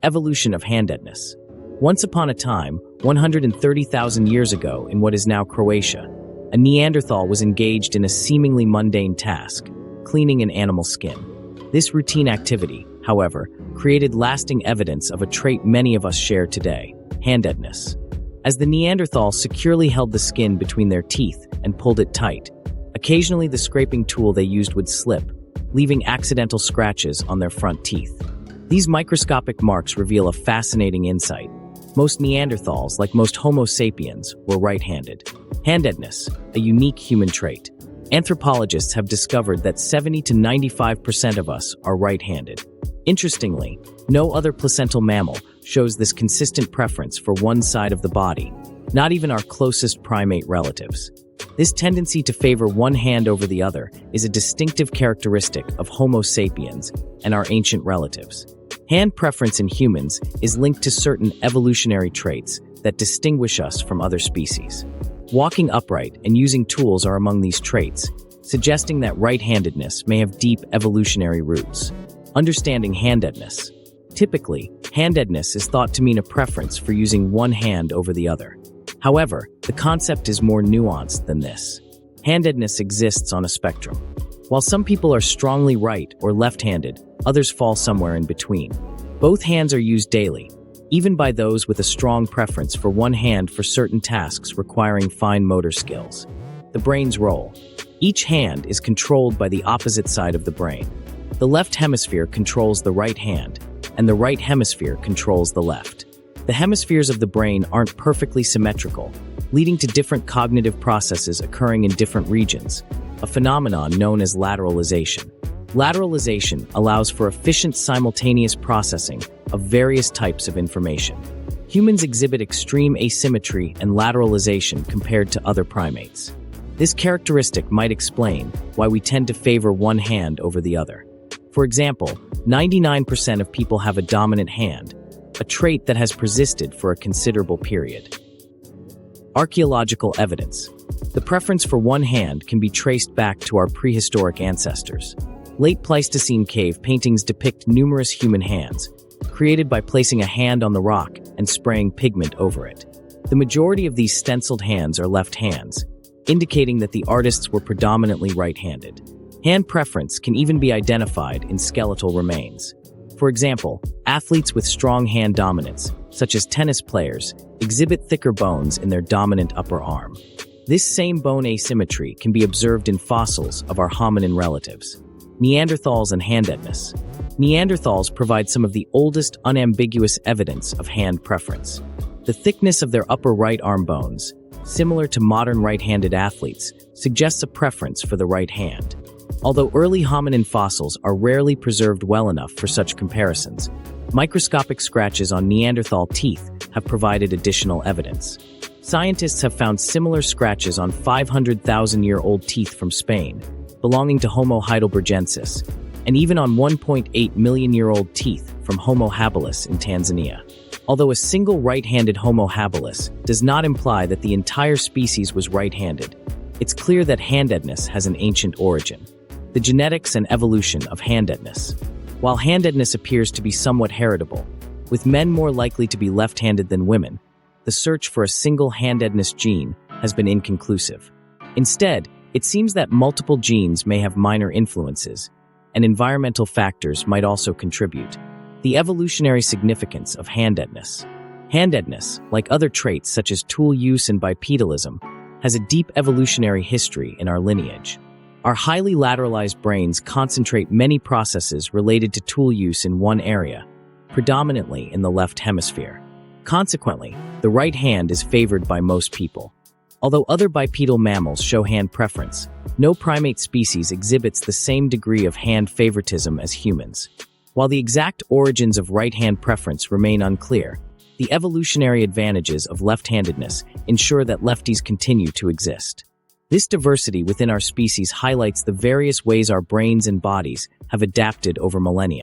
Evolution of handedness. Once upon a time, 130,000 years ago in what is now Croatia, a Neanderthal was engaged in a seemingly mundane task, cleaning an animal's skin. This routine activity, however, created lasting evidence of a trait many of us share today: handedness. As the Neanderthal securely held the skin between their teeth and pulled it tight, occasionally the scraping tool they used would slip, leaving accidental scratches on their front teeth. These microscopic marks reveal a fascinating insight. Most Neanderthals, like most Homo sapiens, were right-handed. Handedness, a unique human trait. Anthropologists have discovered that 70 to 95% of us are right-handed. Interestingly, no other placental mammal shows this consistent preference for one side of the body, not even our closest primate relatives. This tendency to favor one hand over the other is a distinctive characteristic of Homo sapiens and our ancient relatives. Hand preference in humans is linked to certain evolutionary traits that distinguish us from other species. Walking upright and using tools are among these traits, suggesting that right-handedness may have deep evolutionary roots. Understanding handedness. Typically, handedness is thought to mean a preference for using one hand over the other. However, the concept is more nuanced than this. Handedness exists on a spectrum. While some people are strongly right or left-handed, others fall somewhere in between. Both hands are used daily, even by those with a strong preference for one hand for certain tasks requiring fine motor skills. The brain's role. Each hand is controlled by the opposite side of the brain. The left hemisphere controls the right hand, and the right hemisphere controls the left. The hemispheres of the brain aren't perfectly symmetrical, leading to different cognitive processes occurring in different regions, a phenomenon known as lateralization. Lateralization allows for efficient simultaneous processing of various types of information. Humans exhibit extreme asymmetry and lateralization compared to other primates. This characteristic might explain why we tend to favor one hand over the other. For example, 99% of people have a dominant hand, a trait that has persisted for a considerable period. Archaeological evidence. The preference for one hand can be traced back to our prehistoric ancestors. Late Pleistocene cave paintings depict numerous human hands, created by placing a hand on the rock and spraying pigment over it. The majority of these stenciled hands are left hands, indicating that the artists were predominantly right-handed. Hand preference can even be identified in skeletal remains. For example, athletes with strong hand dominance, such as tennis players, exhibit thicker bones in their dominant upper arm. This same bone asymmetry can be observed in fossils of our hominin relatives. Neanderthals and handedness. Neanderthals provide some of the oldest unambiguous evidence of hand preference. The thickness of their upper right arm bones, similar to modern right-handed athletes, suggests a preference for the right hand. Although early hominin fossils are rarely preserved well enough for such comparisons, microscopic scratches on Neanderthal teeth have provided additional evidence. Scientists have found similar scratches on 500,000-year-old teeth from Spain, belonging to Homo heidelbergensis, and even on 1.8 million-year-old teeth from Homo habilis in Tanzania. Although a single right-handed Homo habilis does not imply that the entire species was right-handed, it's clear that handedness has an ancient origin. The genetics and evolution of handedness. While handedness appears to be somewhat heritable, with men more likely to be left-handed than women, the search for a single handedness gene has been inconclusive. Instead, it seems that multiple genes may have minor influences, and environmental factors might also contribute. The evolutionary significance of handedness. Handedness, like other traits such as tool use and bipedalism, has a deep evolutionary history in our lineage. Our highly lateralized brains concentrate many processes related to tool use in one area, predominantly in the left hemisphere. Consequently, the right hand is favored by most people. Although other bipedal mammals show hand preference, no primate species exhibits the same degree of hand favoritism as humans. While the exact origins of right-hand preference remain unclear, the evolutionary advantages of left-handedness ensure that lefties continue to exist. This diversity within our species highlights the various ways our brains and bodies have adapted over millennia.